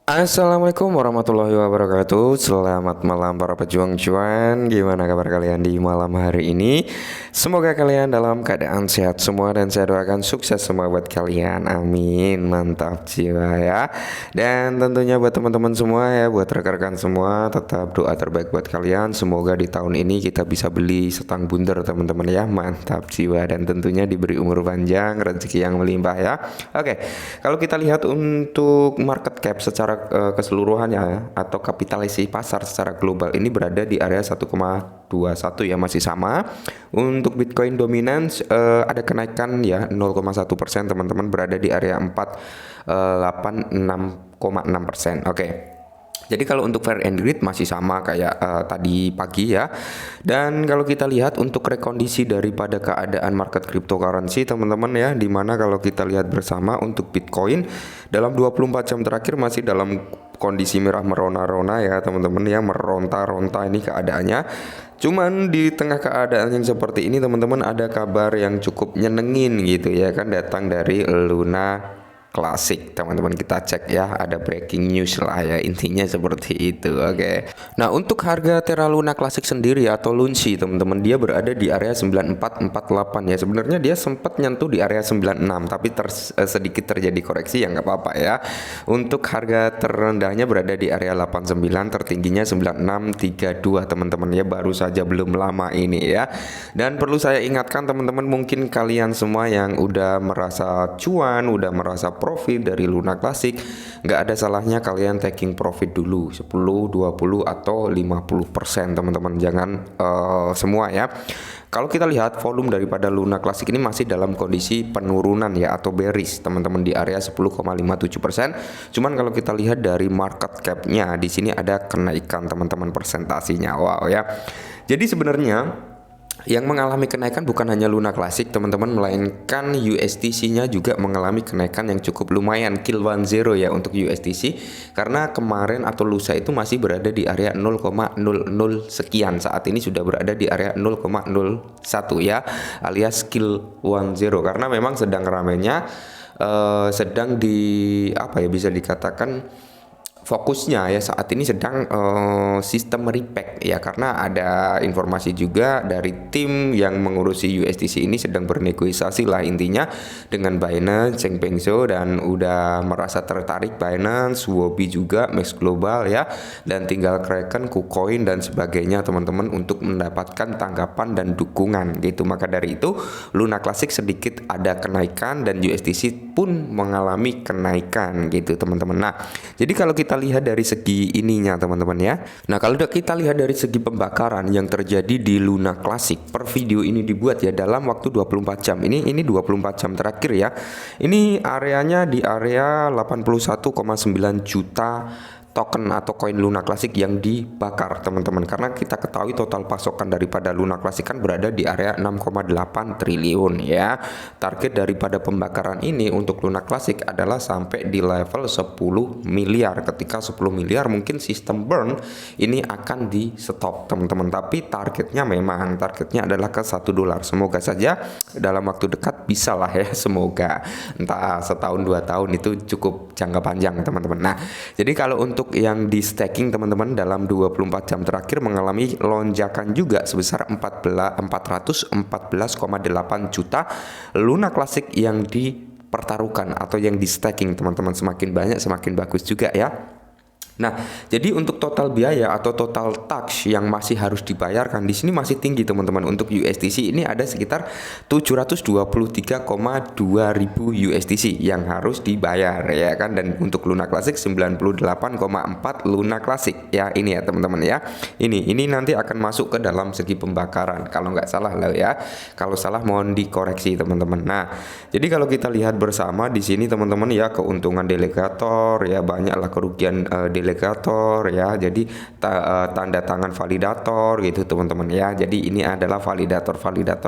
Assalamualaikum warahmatullahi wabarakatuh. Selamat malam para pejuang cuan. Gimana kabar kalian di malam hari ini? Semoga kalian dalam keadaan sehat semua dan saya doakan sukses semua buat kalian. Amin. Mantap jiwa ya. Dan tentunya buat teman-teman semua ya, buat rekan-rekan semua, tetap doa terbaik buat kalian. Semoga di tahun ini kita bisa beli setang bundar teman-teman ya. Mantap jiwa dan tentunya diberi umur panjang, rezeki yang melimpah ya. Oke. Kalau kita lihat untuk market cap secara keseluruhannya atau kapitalisasi pasar secara global ini berada di area 1,21 ya, masih sama. Untuk Bitcoin dominance ada kenaikan ya 0,1% teman-teman, berada di area 486,6%. Oke. Jadi kalau untuk fair and greed masih sama kayak tadi pagi ya. Dan kalau kita lihat untuk rekondisi daripada keadaan market cryptocurrency teman-teman ya, dimana kalau kita lihat bersama untuk Bitcoin dalam 24 jam terakhir masih dalam kondisi merah merona-rona ya teman-teman ya, meronta-ronta ini keadaannya. Cuman di tengah keadaan yang seperti ini teman-teman, ada kabar yang cukup nyenengin gitu ya kan, datang dari Luna Classic teman-teman. Kita cek ya, ada breaking news lah ya, intinya seperti itu. Oke. Nah untuk harga Terra Luna Classic sendiri atau Lunci teman-teman, dia berada di area 9448 ya. Sebenarnya dia sempat nyentuh di area 96 tapi sedikit terjadi koreksi ya, nggak apa-apa ya. Untuk harga terendahnya berada di area 89, tertingginya 9632 teman-teman ya, baru saja belum lama ini ya. Dan perlu saya ingatkan teman-teman, mungkin kalian semua yang udah merasa cuan, udah merasa profit dari Luna Classic, nggak ada salahnya kalian taking profit dulu 10, 20 atau 50% teman-teman, jangan semua ya. Kalau kita lihat volume daripada Luna Classic ini masih dalam kondisi penurunan ya atau bearish teman-teman, di area 10,57%. Cuman kalau kita lihat dari market cap-nya di sini ada kenaikan teman-teman, persentasinya wow ya. Jadi sebenarnya yang mengalami kenaikan bukan hanya Luna Classic teman-teman, melainkan USDC-nya juga mengalami kenaikan yang cukup lumayan, kill 10 ya untuk USDC, karena kemarin atau lusa itu masih berada di area 0,00 sekian, saat ini sudah berada di area 0,01 ya, alias kill 10, karena memang sedang ramainya sedang di apa ya, bisa dikatakan fokusnya ya saat ini sedang sistem repack ya, karena ada informasi juga dari tim yang mengurusi USDC ini sedang bernegosiasi lah intinya dengan Binance, Changpeng Zhou, dan udah merasa tertarik Binance, Huobi juga, Max Global ya, dan tinggal Kraken, KuCoin dan sebagainya teman-teman untuk mendapatkan tanggapan dan dukungan gitu. Maka dari itu Luna Classic sedikit ada kenaikan dan USDC pun mengalami kenaikan gitu teman-teman. Nah, jadi kalau kita lihat dari segi ininya teman-teman ya. Nah kalau kita lihat dari segi pembakaran yang terjadi di Luna Classic per video ini dibuat ya dalam waktu 24 jam. Ini 24 jam terakhir ya. Ini areanya di area 81,9 juta token atau koin Luna Classic yang dibakar teman-teman, karena kita ketahui total pasokan daripada Luna Classic kan berada di area 6,8 triliun ya. Target daripada pembakaran ini untuk Luna Classic adalah sampai di level 10 miliar. Ketika 10 miliar mungkin sistem burn ini akan di stop teman-teman, tapi targetnya adalah ke $1. Semoga saja dalam waktu dekat bisa lah ya, semoga entah setahun 2 tahun, itu cukup jangka panjang teman-teman. Nah jadi kalau untuk yang di staking teman-teman dalam 24 jam terakhir mengalami lonjakan juga sebesar 414,8 juta Luna Classic yang dipertaruhkan atau yang di staking teman-teman. Semakin banyak semakin bagus juga ya. Nah, jadi untuk total biaya atau total tax yang masih harus dibayarkan di sini masih tinggi teman-teman. Untuk USDC ini ada sekitar 723,2 ribu USDC yang harus dibayar ya kan, dan untuk Luna Classic 98,4 Luna Classic ya, ini ya teman-teman ya. Ini nanti akan masuk ke dalam segi pembakaran kalau nggak salah lah ya. Kalau salah mohon dikoreksi teman-teman. Nah, jadi kalau kita lihat bersama di sini teman-teman ya, keuntungan delegator ya, banyaklah kerugian delegator ya, jadi tanda tangan validator gitu teman-teman ya. Jadi ini adalah validator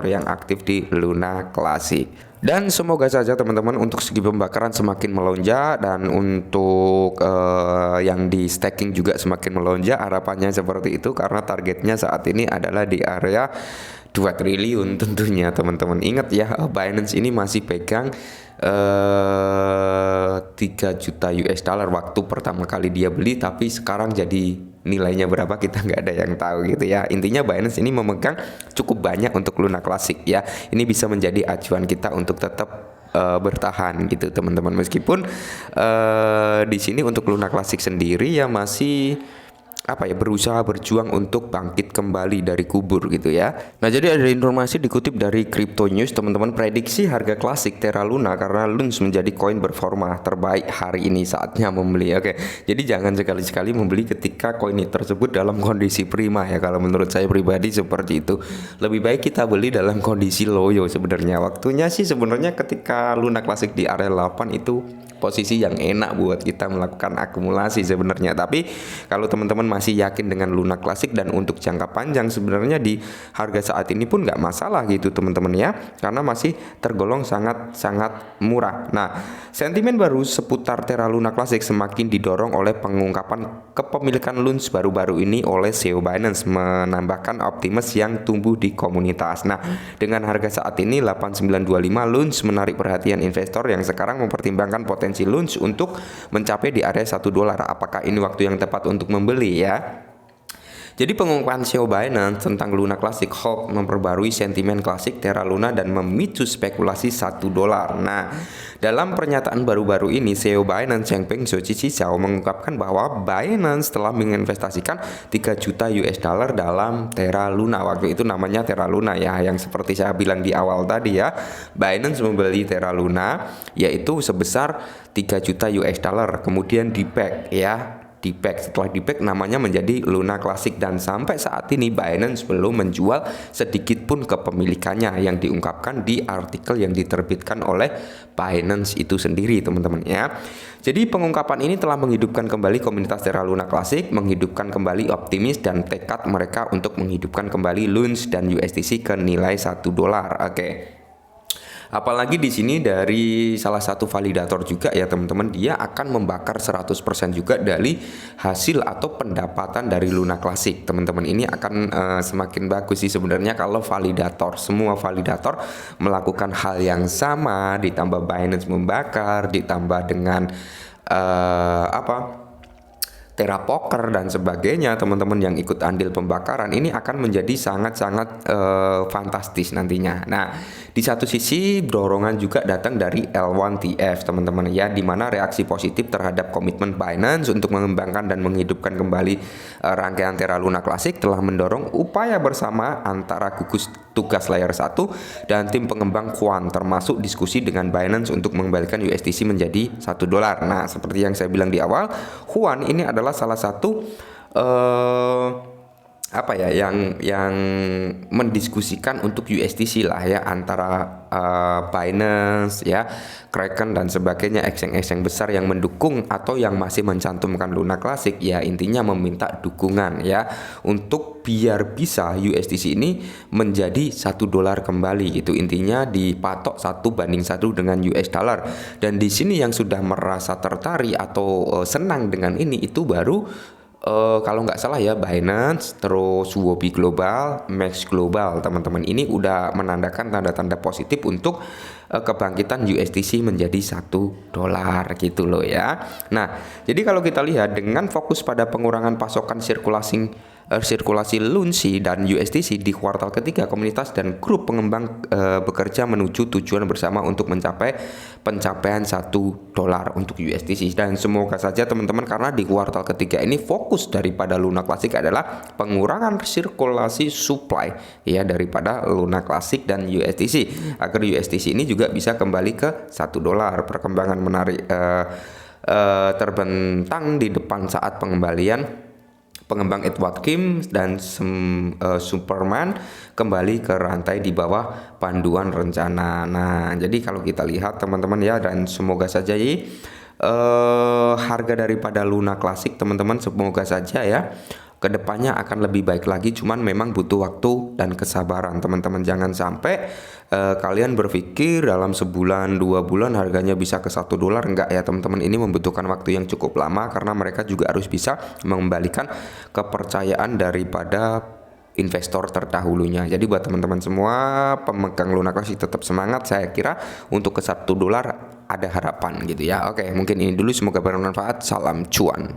yang aktif di Luna Classic. Dan semoga saja teman-teman untuk segi pembakaran semakin melonjak, dan untuk yang di staking juga semakin melonjak, harapannya seperti itu, karena targetnya saat ini adalah di area 2 triliun tentunya teman-teman. Ingat ya, Binance ini masih pegang 3 juta US dollar waktu pertama kali dia beli, tapi sekarang jadi nilainya berapa kita nggak ada yang tahu gitu ya. Intinya Binance ini memegang cukup banyak untuk Luna Classic ya. Ini bisa menjadi acuan kita untuk tetap bertahan gitu teman-teman, meskipun di sini untuk Luna Classic sendiri ya masih berusaha berjuang untuk bangkit kembali dari kubur gitu ya. Nah, jadi ada informasi dikutip dari Crypto News teman-teman, prediksi harga klasik Terra Luna karena Luns menjadi koin performa terbaik hari ini, saatnya membeli. Oke, jadi jangan sekali-sekali membeli ketika koin tersebut dalam kondisi prima ya, kalau menurut saya pribadi seperti itu. Lebih baik kita beli dalam kondisi loyo sebenarnya. Waktunya sih sebenarnya ketika Luna Classic di area 8 itu posisi yang enak buat kita melakukan akumulasi sebenarnya. Tapi kalau teman-teman masih yakin dengan Luna Classic dan untuk jangka panjang, sebenarnya di harga saat ini pun nggak masalah gitu teman-teman ya, karena masih tergolong sangat murah. Nah, sentimen baru seputar Terra Luna Classic semakin didorong oleh pengungkapan kepemilikan Luns baru-baru ini oleh CEO Binance, menambahkan optimis yang tumbuh di komunitas. Nah, dengan harga saat ini 8925, Luns menarik perhatian investor yang sekarang mempertimbangkan potensi Luns untuk mencapai di area $1. Apakah ini waktu yang tepat untuk membeli ya? Jadi pengungkapan CEO Binance tentang Luna Classic hoax memperbarui sentimen klasik Terra Luna dan memicu spekulasi $1. Nah, dalam pernyataan baru-baru ini, CEO Binance Changpeng Zhao mengungkapkan bahwa Binance telah menginvestasikan 3 juta US dollar dalam Terra Luna. Waktu itu namanya Terra Luna ya, yang seperti saya bilang di awal tadi ya, Binance membeli Terra Luna yaitu sebesar 3 juta US dollar, kemudian di-pack ya. Setelah di-pack namanya menjadi Luna Classic, dan sampai saat ini Binance belum menjual sedikit pun kepemilikannya yang diungkapkan di artikel yang diterbitkan oleh Binance itu sendiri teman-teman ya. Jadi pengungkapan ini telah menghidupkan kembali komunitas Terra Luna Classic, menghidupkan kembali optimis dan tekad mereka untuk menghidupkan kembali Luns dan USDC ke nilai $1. Oke. Apalagi di sini dari salah satu validator juga ya teman-teman, dia akan membakar 100% juga dari hasil atau pendapatan dari Luna Classic. Teman-teman, ini akan semakin bagus sih sebenarnya kalau semua validator melakukan hal yang sama, ditambah Binance membakar, ditambah dengan Terra Poker dan sebagainya, teman-teman yang ikut andil pembakaran ini akan menjadi sangat-sangat fantastis nantinya. Nah, di satu sisi dorongan juga datang dari L1TF teman-teman ya, di mana reaksi positif terhadap komitmen Binance untuk mengembangkan dan menghidupkan kembali rangkaian Terra Luna Classic telah mendorong upaya bersama antara gugus tugas layer 1 dan tim pengembang Quant, termasuk diskusi dengan Binance untuk mengembalikan USDC menjadi $1. Nah, seperti yang saya bilang di awal, Quant ini adalah salah satu yang mendiskusikan untuk USDC lah ya, antara Binance ya, Kraken dan sebagainya, exchange besar yang mendukung atau yang masih mencantumkan Luna Classic ya, intinya meminta dukungan ya untuk biar bisa USDC ini menjadi $1 kembali gitu. Intinya dipatok 1:1 dengan US dollar. Dan di sini yang sudah merasa tertarik atau senang dengan ini itu baru kalau nggak salah ya Binance, terus Huobi Global, Max Global, teman-teman ini udah menandakan tanda-tanda positif untuk kebangkitan USDC menjadi $1 gitu loh ya. Nah, jadi kalau kita lihat dengan fokus pada pengurangan pasokan sirkulasi Lunsi dan USDC di kuartal ketiga, komunitas dan grup pengembang bekerja menuju tujuan bersama untuk mencapai pencapaian $1 untuk USDC. Dan semoga saja teman-teman, karena di kuartal ketiga ini fokus daripada Luna Classic adalah pengurangan sirkulasi supply ya daripada Luna Classic dan USDC, agar USDC ini juga bisa kembali ke $1. Perkembangan menarik terbentang di depan saat pengembang Edward Kim dan Superman kembali ke rantai di bawah panduan rencana. Nah, jadi kalau kita lihat teman-teman ya, dan semoga saja harga daripada Luna Classic teman-teman, semoga saja ya kedepannya akan lebih baik lagi. Cuman memang butuh waktu dan kesabaran teman-teman. Jangan sampai kalian berpikir dalam sebulan 2 bulan harganya bisa ke $1. Enggak ya teman-teman, ini membutuhkan waktu yang cukup lama, karena mereka juga harus bisa mengembalikan kepercayaan daripada investor terdahulunya. Jadi buat teman-teman semua pemegang Luna Classic tetap semangat. Saya kira untuk ke $1 ada harapan gitu ya. Oke, mungkin ini dulu, semoga bermanfaat. Salam cuan.